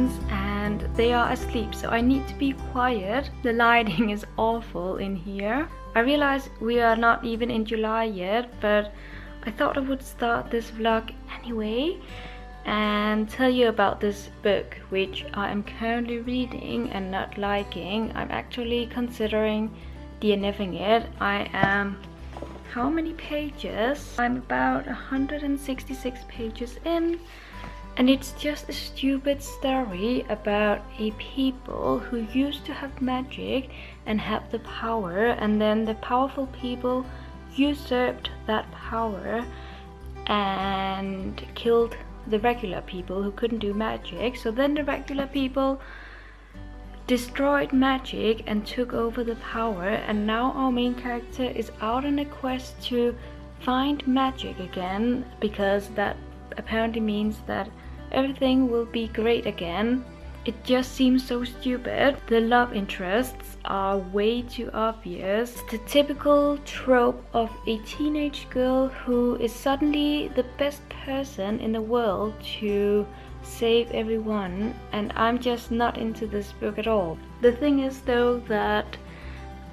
parents and they are asleep, so I need to be quiet. The lighting is awful in here. I realize we are not even in July yet, but I thought I would start this vlog anyway and tell you about this book which I am currently reading and not liking. I'm actually considering DNFing it. I am how many pages? I'm about 166 pages in, and it's just a stupid story about a people who used to have magic and have the power, and then the powerful people usurped that power and killed the regular people who couldn't do magic. So then the regular people destroyed magic and took over the power, and now our main character is out on a quest to find magic again, because that apparently means that everything will be great again. It just seems so stupid. The love interests are way too obvious. The typical trope of a teenage girl who is suddenly the best person in the world to save everyone, and I'm just not into this book at all. The thing is though that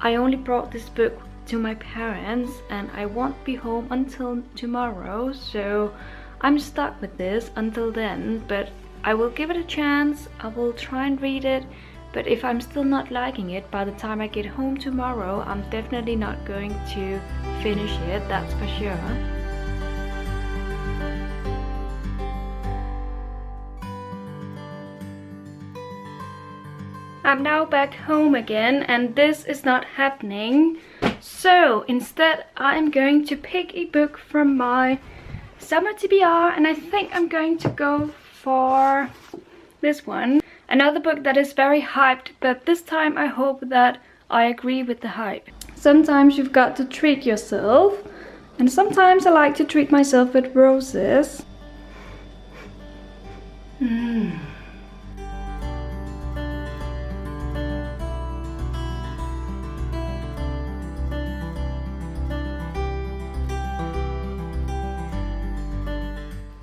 I only brought this book to my parents and I won't be home until tomorrow, so I'm stuck with this until then, but I will give it a chance. I will try and read it, but if I'm still not liking it by the time I get home tomorrow, I'm definitely not going to finish it, that's for sure. I'm now back home again and this is not happening. So instead I'm going to pick a book from my summer TBR, and I think I'm going to go for this one. Another book that is very hyped, but this time I hope that I agree with the hype. Sometimes you've got to treat yourself, and sometimes I like to treat myself with roses.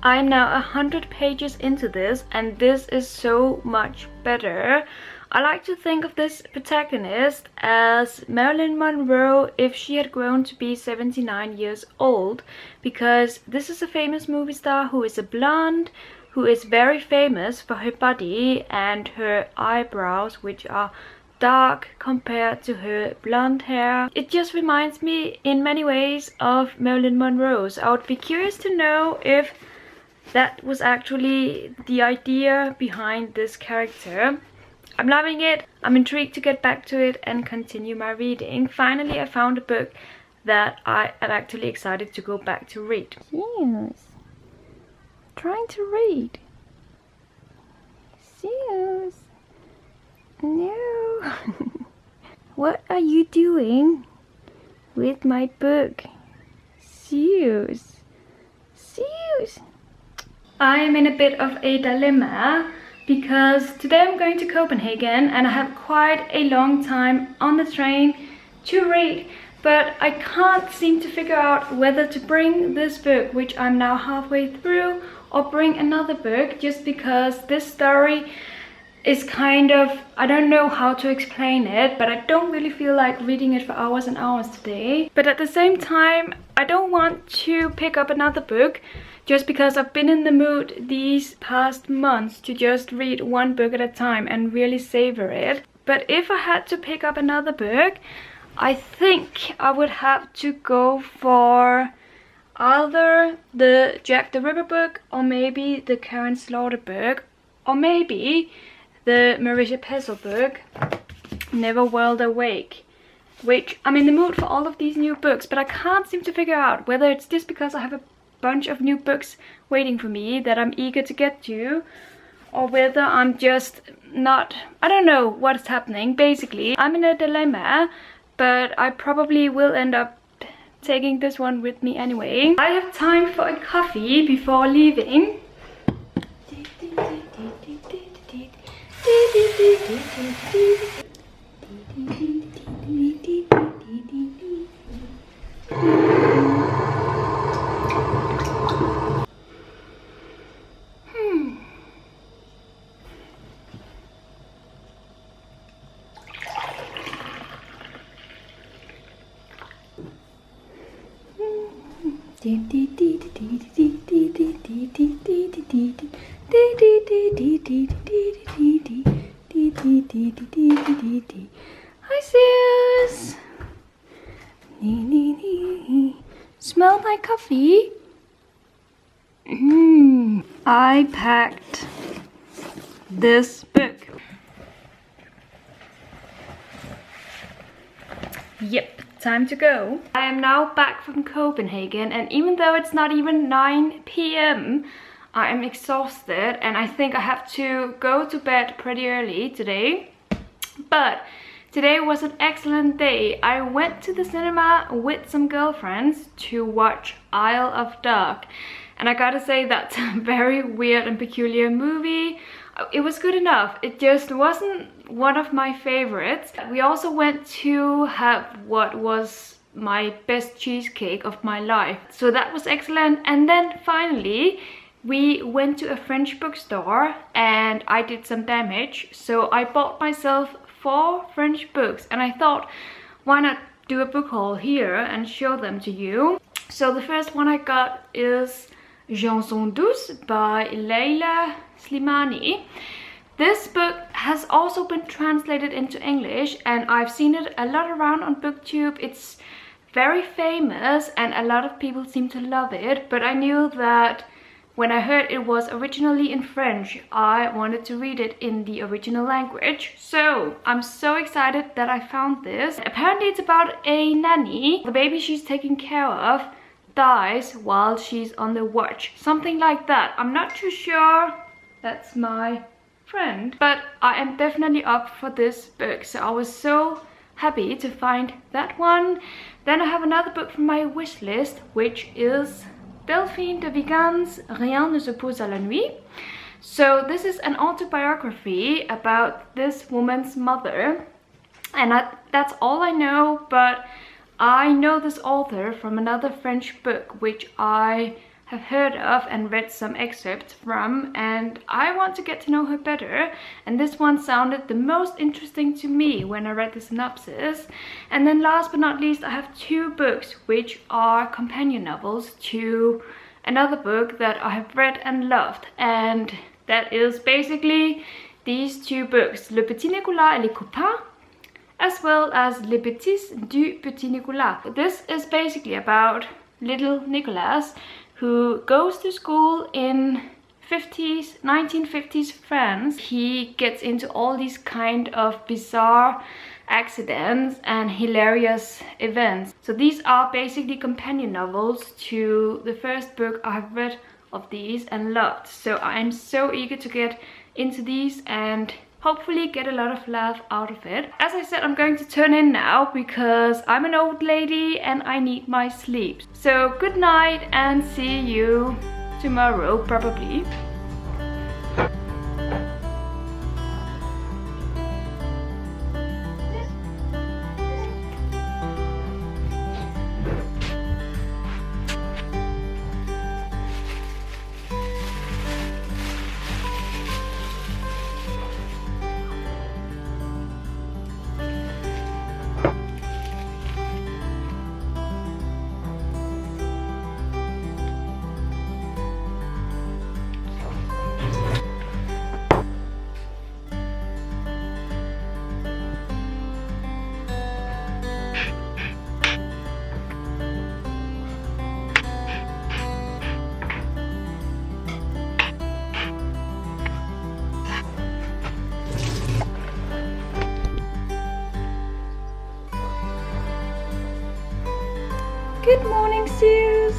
I'm now 100 pages into this, and this is so much better. I like to think of this protagonist as Marilyn Monroe if she had grown to be 79 years old, because this is a famous movie star who is a blonde, who is very famous for her body and her eyebrows, which are dark compared to her blonde hair. It just reminds me in many ways of Marilyn Monroe. So I would be curious to know if that was actually the idea behind this character. I'm loving it. I'm intrigued to get back to it and continue my reading. Finally, I found a book that I am actually excited to go back to read. Yes. Trying to read. Yes. No. What are you doing with my book? Serious. Serious. I am in a bit of a dilemma because today I'm going to Copenhagen and I have quite a long time on the train to read, but I can't seem to figure out whether to bring this book, which I'm now halfway through, or bring another book, just because this story is kind of, I don't know how to explain it, but I don't really feel like reading it for hours and hours today. But at the same time, I don't want to pick up another book just because I've been in the mood these past months to just read one book at a time and really savor it. But if I had to pick up another book, I think I would have to go for either the Jack the Ripper book, or maybe the Karen Slaughter book, or maybe the Marisha Pessl book, Never Whirled Awake. Which, I'm in the mood for all of these new books, but I can't seem to figure out whether it's just because I have a bunch of new books waiting for me that I'm eager to get to, or whether I'm just not, I don't know what's happening. Basically, I'm in a dilemma, but I probably will end up taking this one with me anyway. I have time for a coffee before leaving. Hi sis! Smell my coffee? I packed this book. Yep, time to go. I am now back from Copenhagen, and even though it's not even 9 p.m, I am exhausted and I think I have to go to bed pretty early today. But today was an excellent day. I went to the cinema with some girlfriends to watch Isle of Dog. And I gotta say, that's a very weird and peculiar movie. It was good enough. It just wasn't one of my favorites. We also went to have what was my best cheesecake of my life. So that was excellent. And then finally, we went to a French bookstore and I did some damage. So I bought myself 4 French books and I thought, why not do a book haul here and show them to you. So the first one I got is Chanson Douce by Leila Slimani. This book has also been translated into English and I've seen it a lot around on BookTube. It's very famous and a lot of people seem to love it, but I knew that when I heard it was originally in French, I wanted to read it in the original language. So I'm so excited that I found this. Apparently it's about a nanny. The baby she's taking care of dies while she's on the watch. Something like that. I'm not too sure. That's my friend. But I am definitely up for this book. So I was so happy to find that one. Then I have another book from my wish list, which is Delphine de Vigan's Rien ne se pose à la nuit. So this is an autobiography about this woman's mother. And that's all I know, but I know this author from another French book which I have heard of and read some excerpts from, and I want to get to know her better, and this one sounded the most interesting to me when I read the synopsis. And then last but not least, I have 2 books which are companion novels to another book that I have read and loved, and that is basically these 2 books, Le Petit Nicolas et les Copains, as well as Les Bêtises du Petit Nicolas. This is basically about little Nicolas who goes to school in 1950s France. He gets into all these kind of bizarre accidents and hilarious events. So these are basically companion novels to the first book I've read of these and loved. So I'm so eager to get into these and hopefully get a lot of laugh out of it. As I said, I'm going to turn in now because I'm an old lady and I need my sleep. So good night and see you tomorrow probably. Good morning, Suze.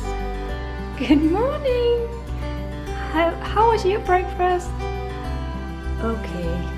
Good morning. How was your breakfast? Okay.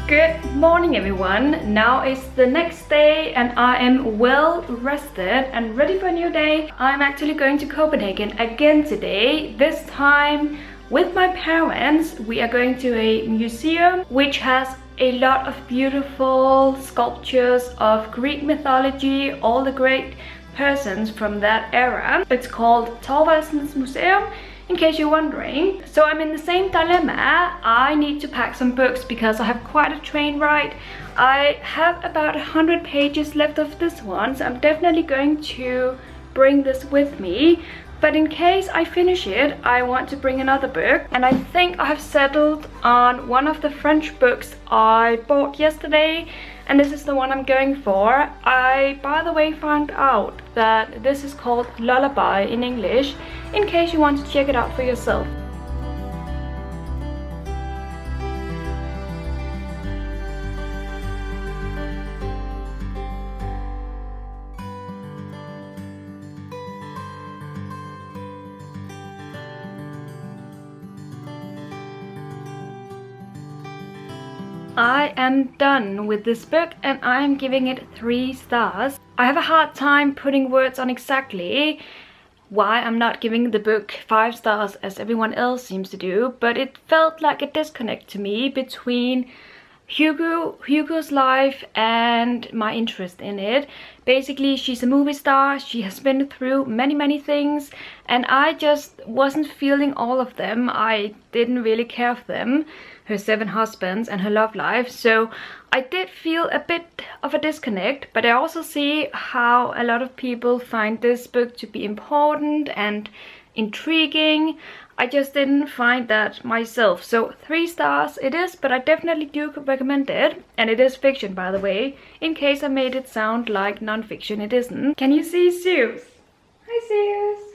Good morning, everyone. Now it's the next day and I am well rested and ready for a new day. I'm actually going to Copenhagen again today. This time with my parents. We are going to a museum which has a lot of beautiful sculptures of Greek mythology, all the great persons from that era. It's called Thorvaldsens Museum, in case you're wondering. So I'm in the same dilemma. I need to pack some books because I have quite a train ride. I have about 100 pages left of this one, so I'm definitely going to bring this with me. But in case I finish it, I want to bring another book. And I think I've settled on one of the French books I bought yesterday. And this is the one I'm going for. I, by the way, found out that this is called Lullaby in English, in case you want to check it out for yourself. I am done with this book and I am giving it 3 stars. I have a hard time putting words on exactly why I'm not giving the book 5 stars as everyone else seems to do, but it felt like a disconnect to me between Hugo's life and my interest in it. Basically, she's a movie star, she has been through many things, and I just wasn't feeling all of them. I didn't really care for them, her 7 husbands and her love life, so I did feel a bit of a disconnect. But I also see how a lot of people find this book to be important and intriguing. I just didn't find that myself, so 3 stars it is, but I definitely do recommend it. And it is fiction, by the way, in case I made it sound like non-fiction. It isn't. Can you see Zeus? Hi Zeus!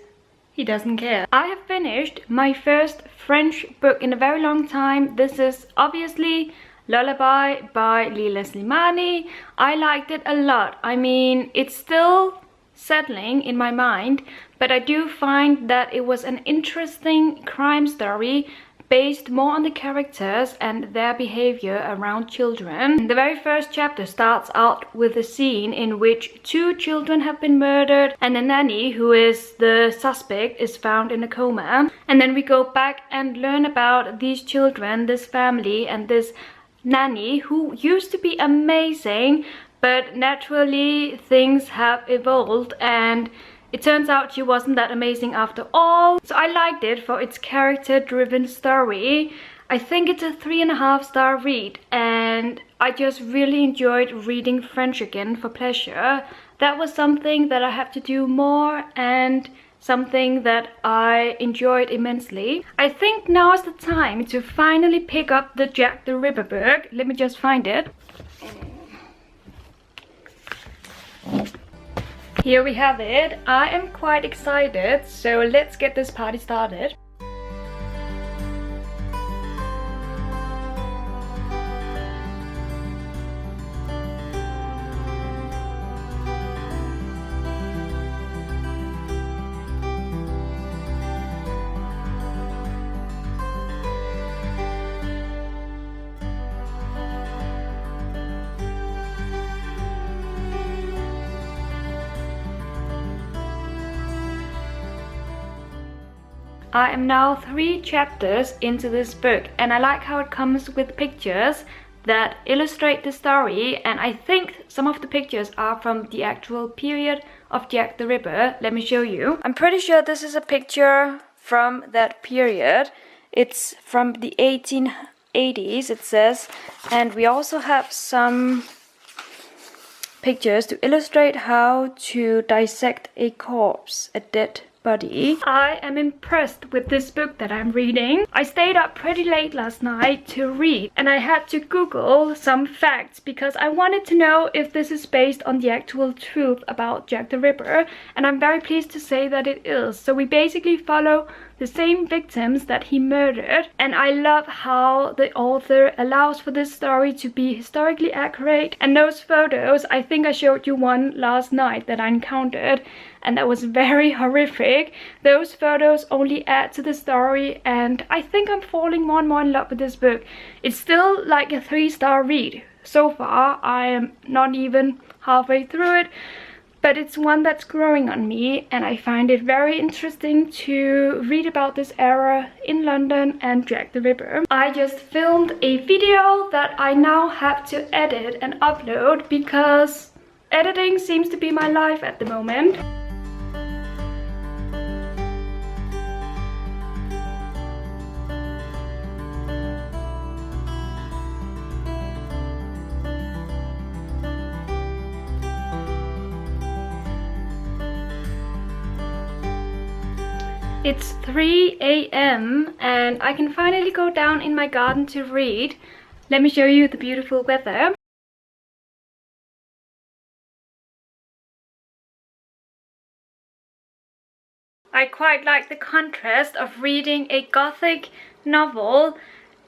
He doesn't care. I have finished my first French book in a very long time. This is obviously Lullaby by Leila Slimani. I liked it a lot. I mean, it's still settling in my mind, but I do find that it was an interesting crime story based more on the characters and their behavior around children. The very first chapter starts out with a scene in which 2 children have been murdered and a nanny, who is the suspect, is found in a coma. And then we go back and learn about these children, this family, and this nanny who used to be amazing, but naturally things have evolved and it turns out she wasn't that amazing after all. So I liked it for its character-driven story. I think it's a 3.5 star read, and I just really enjoyed reading French again for pleasure. That was something that I have to do more and something that I enjoyed immensely. I think now is the time to finally pick up the Jack the Ripper book. Let me just find it. Here we have it. I am quite excited, so let's get this party started. I am now 3 chapters into this book, and I like how it comes with pictures that illustrate the story, and I think some of the pictures are from the actual period of Jack the Ripper. Let me show you. I'm pretty sure this is a picture from that period. It's from the 1880s, it says, and we also have some pictures to illustrate how to dissect a corpse, a dead body. I am impressed with this book that I'm reading. I stayed up pretty late last night to read, and I had to Google some facts because I wanted to know if this is based on the actual truth about Jack the Ripper, and I'm very pleased to say that it is. So we basically follow the same victims that he murdered, and I love how the author allows for this story to be historically accurate. And those photos, I think I showed you one last night that I encountered, and that was very horrific. Those photos only add to the story, and I think I'm falling more and more in love with this book. It's still like a 3-star read. So far, I am not even halfway through it, but it's one that's growing on me, and I find it very interesting to read about this era in London and Jack the Ripper. I just filmed a video that I now have to edit and upload because editing seems to be my life at the moment. It's 3 a.m. and I can finally go down in my garden to read. Let me show you the beautiful weather. I quite like the contrast of reading a gothic novel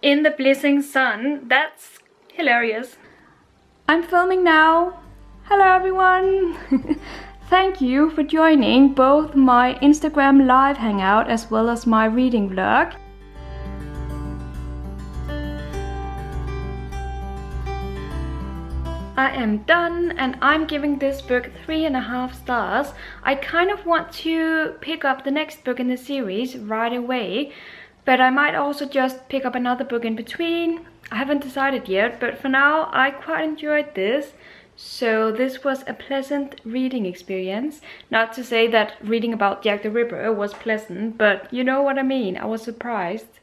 in the blazing sun. That's hilarious. I'm filming now. Hello everyone. Thank you for joining both my Instagram live hangout as well as my reading vlog. I am done and I'm giving this book 3.5 stars. I kind of want to pick up the next book in the series right away, but I might also just pick up another book in between. I haven't decided yet, but for now I quite enjoyed this. So this was a pleasant reading experience. Not to say that reading about Jack the Ripper was pleasant, but you know what I mean. I was surprised.